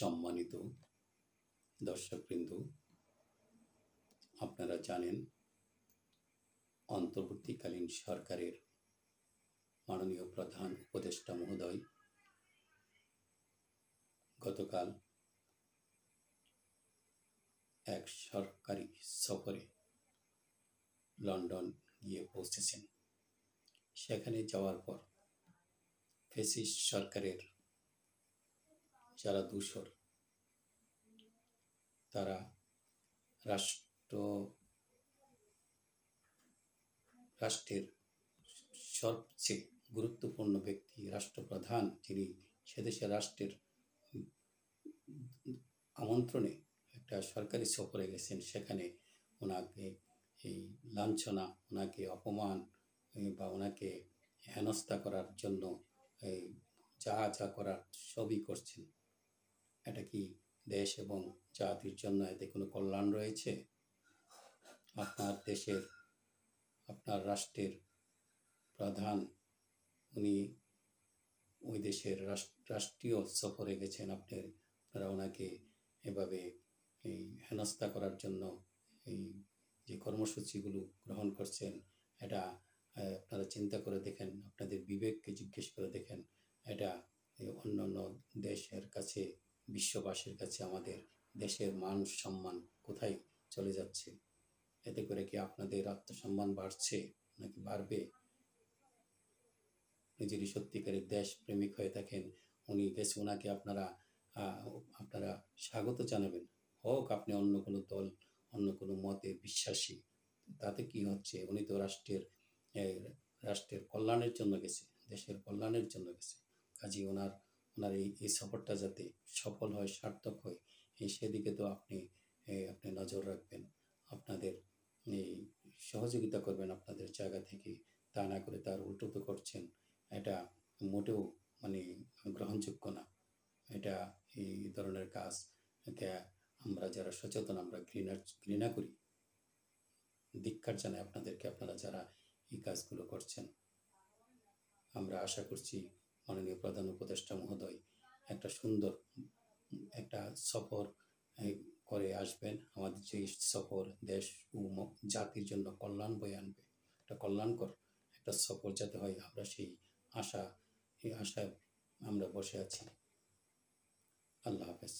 সম্মানিত দর্শকবৃন্দ, আপনারা জানেন অন্তর্বর্তীকালীন সরকারের মাননীয় প্রধান উপদেষ্টা মহোদয় গতকাল এক সরকারি সফরে লন্ডন গিয়ে পৌঁছেছেন। সেখানে যাওয়ার পর ফ্যাসিস্ট সরকারের যারা দূষর, তারা রাষ্ট্রের সবচেয়ে গুরুত্বপূর্ণ ব্যক্তি, রাষ্ট্রপ্রধান, যিনি সেদেশের রাষ্ট্রের আমন্ত্রণে একটা সরকারি সফরে গেছেন, সেখানে ওনাকে এই লাঞ্ছনা, ওনাকে অপমান বা ওনাকে হেনস্থা করার জন্য এই যা যা করার সবই করছেন। এটা কি দেশ এবং জাতির জন্য এতে কোনো কল্যাণ রয়েছে? আপনার দেশের, আপনার রাষ্ট্রের প্রধান, উনি ওই দেশের রাষ্ট্রীয় সফরে গেছেন, আপনারা ওনাকে এভাবে এই হেনস্থা করার জন্য এই যে কর্মসূচিগুলো গ্রহণ করছেন, এটা আপনারা চিন্তা করে দেখেন, আপনাদের বিবেককে জিজ্ঞেস করে দেখেন, এটা অন্যান্য দেশের কাছে, বিশ্ববাসীর কাছে আমাদের দেশের মান সম্মান কোথায় চলে যাচ্ছে? এতে করে কি আপনাদের আত্মসম্মান বাড়ছে নাকি বাড়বে? যদি সত্যিকারের দেশ প্রেমিক হয়ে থাকেন, উনি গেছে, ওনাকে আপনারা স্বাগত জানাবেন। হোক আপনি অন্য কোনো দল, অন্য কোনো মতে বিশ্বাসী, তাতে কি হচ্ছে? উনি তো রাষ্ট্রের কল্যাণের জন্য গেছে, দেশের কল্যাণের জন্য গেছে। কাজেই ওনার এই সফরটা যাতে সফল হয়, সার্থক হয়, সেদিকে তো আপনি নজর রাখবেন, আপনাদের এই সহযোগিতা করবেন আপনাদের জায়গা থেকে। তা না করে তার উল্টো তো করছেন, এটা মোটেও গ্রহণযোগ্য না। এটা এই ধরনের কাজ, এটা আমরা যারা সচেতন, আমরা ঘৃণা করি, ধিক্কার জানাই আপনাদেরকে, আপনারা যারা এই কাজগুলো করছেন। আমরা আশা করছি মাননীয় প্রধান উপদেষ্টা মহোদয় একটা সুন্দর একটা সফর করে আসবেন। আমাদের যে সফর দেশ ও জাতির জন্য কল্যাণ বয়ে আনবে, একটা কল্যাণকর একটা সফর যাতে হয়, আমরা সেই আশায় আমরা বসে আছি। আল্লাহ হাফেজ।